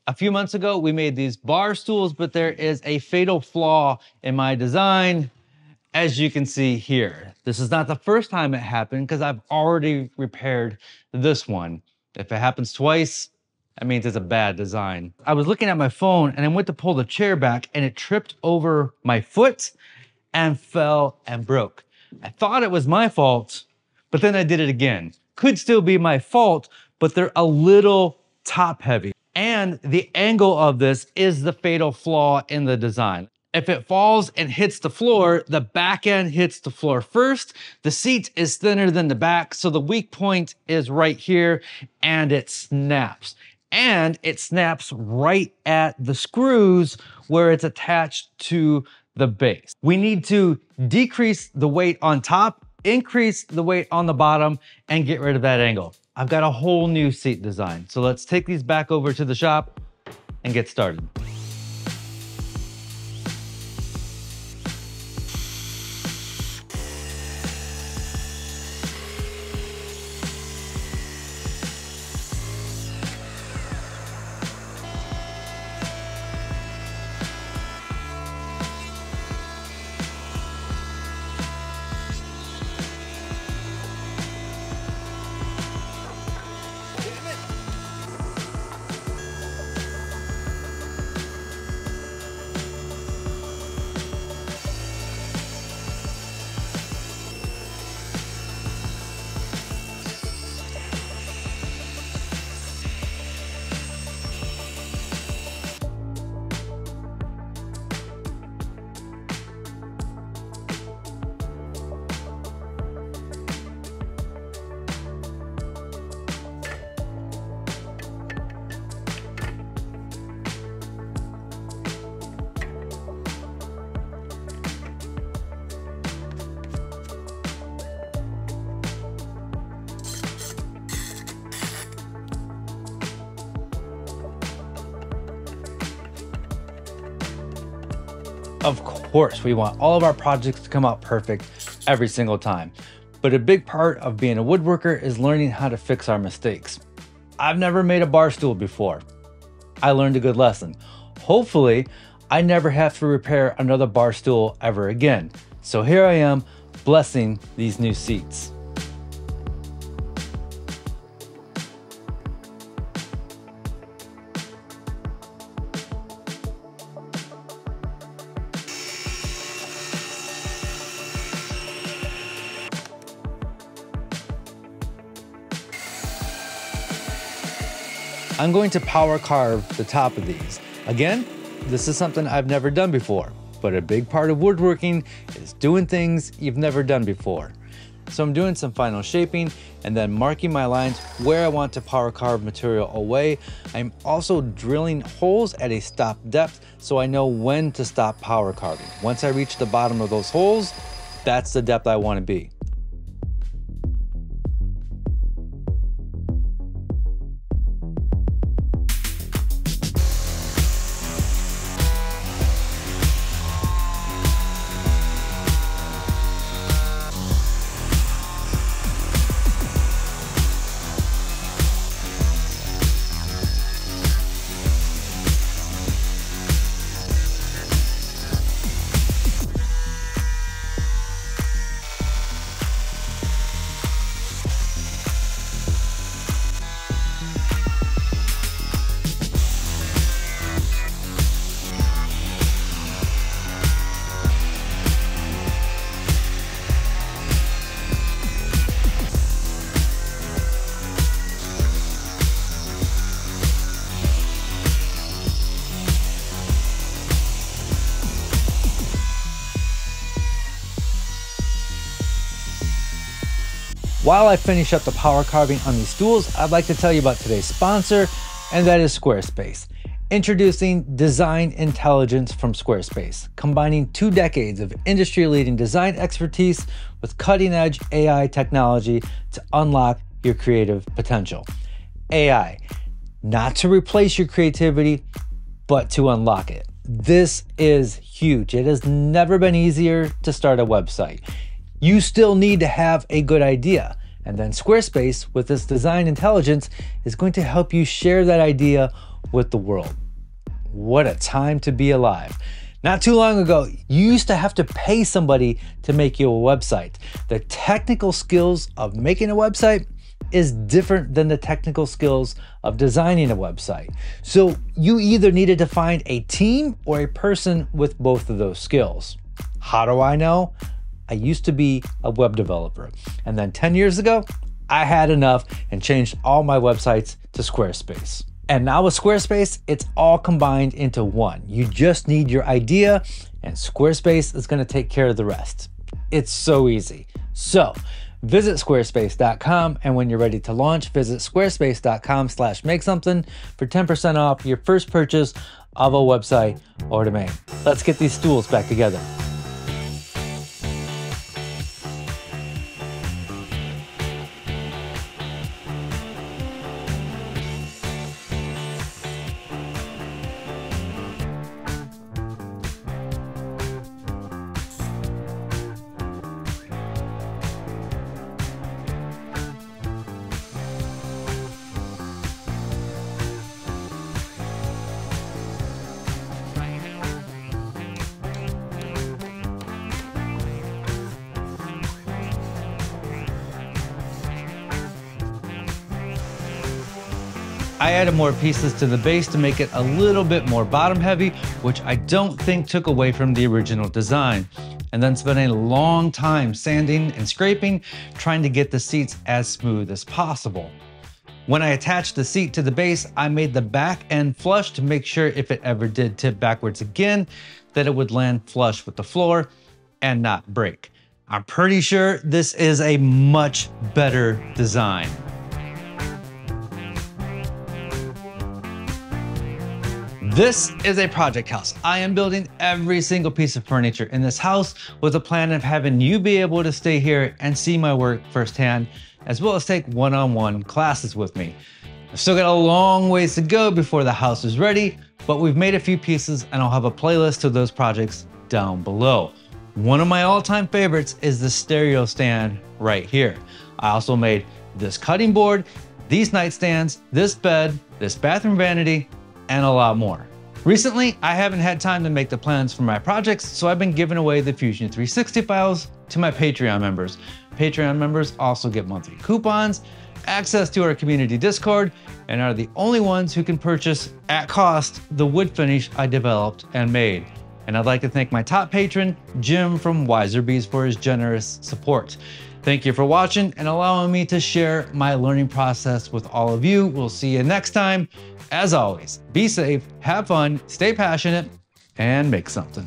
A few months ago, we made these bar stools, but there is a fatal flaw in my design, as you can see here. This is not the first time it happened because I've already repaired this one. If it happens twice, that means it's a bad design. I was looking at my phone and I went to pull the chair back and it tripped over my foot and fell and broke. I thought it was my fault, but then I did it again. Could still be my fault, but they're a little top heavy. And the angle of this is the fatal flaw in the design. If it falls and hits the floor, the back end hits the floor first. The seat is thinner than the back, so the weak point is right here, and it snaps. And it snaps right at the screws where it's attached to the base. We need to decrease the weight on top, increase the weight on the bottom, and get rid of that angle. I've got a whole new seat design. So let's take these back over to the shop and get started. Of course, we want all of our projects to come out perfect every single time. But a big part of being a woodworker is learning how to fix our mistakes. I've never made a bar stool before. I learned a good lesson. Hopefully, I never have to repair another bar stool ever again. So here I am, blessing these new seats. I'm going to power carve the top of these. Again, this is something I've never done before, but a big part of woodworking is doing things you've never done before. So I'm doing some final shaping and then marking my lines where I want to power carve material away. I'm also drilling holes at a stop depth so I know when to stop power carving. Once I reach the bottom of those holes, that's the depth I want to be. While I finish up the power carving on these stools, I'd like to tell you about today's sponsor, and that is Squarespace. Introducing Design Intelligence from Squarespace, combining 2 decades of industry-leading design expertise with cutting-edge AI technology to unlock your creative potential. AI, not to replace your creativity, but to unlock it. This is huge. It has never been easier to start a website. You still need to have a good idea. And then Squarespace, with this design intelligence, is going to help you share that idea with the world. What a time to be alive. Not too long ago, you used to have to pay somebody to make you a website. The technical skills of making a website is different than the technical skills of designing a website. So you either needed to find a team or a person with both of those skills. How do I know? I used to be a web developer, and then 10 years ago, I had enough and changed all my websites to Squarespace. And now with Squarespace, it's all combined into one. You just need your idea, and Squarespace is gonna take care of the rest. It's so easy. So visit squarespace.com, and when you're ready to launch, visit squarespace.com/makesomething for 10% off your first purchase of a website or domain. Let's get these stools back together. I added more pieces to the base to make it a little bit more bottom heavy, which I don't think took away from the original design. And then spent a long time sanding and scraping, trying to get the seats as smooth as possible. When I attached the seat to the base, I made the back end flush to make sure if it ever did tip backwards again, that it would land flush with the floor and not break. I'm pretty sure this is a much better design. This is a project house. I am building every single piece of furniture in this house with a plan of having you be able to stay here and see my work firsthand, as well as take one-on-one classes with me. I've still got a long ways to go before the house is ready, but we've made a few pieces and I'll have a playlist of those projects down below. One of my all-time favorites is the stereo stand right here. I also made this cutting board, these nightstands, this bed, this bathroom vanity, and a lot more. Recently, I haven't had time to make the plans for my projects, so I've been giving away the Fusion 360 files to my Patreon members. Patreon members also get monthly coupons, access to our community Discord, and are the only ones who can purchase at cost the wood finish I developed and made. And I'd like to thank my top patron, Jim from Wiser Bees, for his generous support. Thank you for watching and allowing me to share my learning process with all of you. We'll see you next time. As always, be safe, have fun, stay passionate, and make something.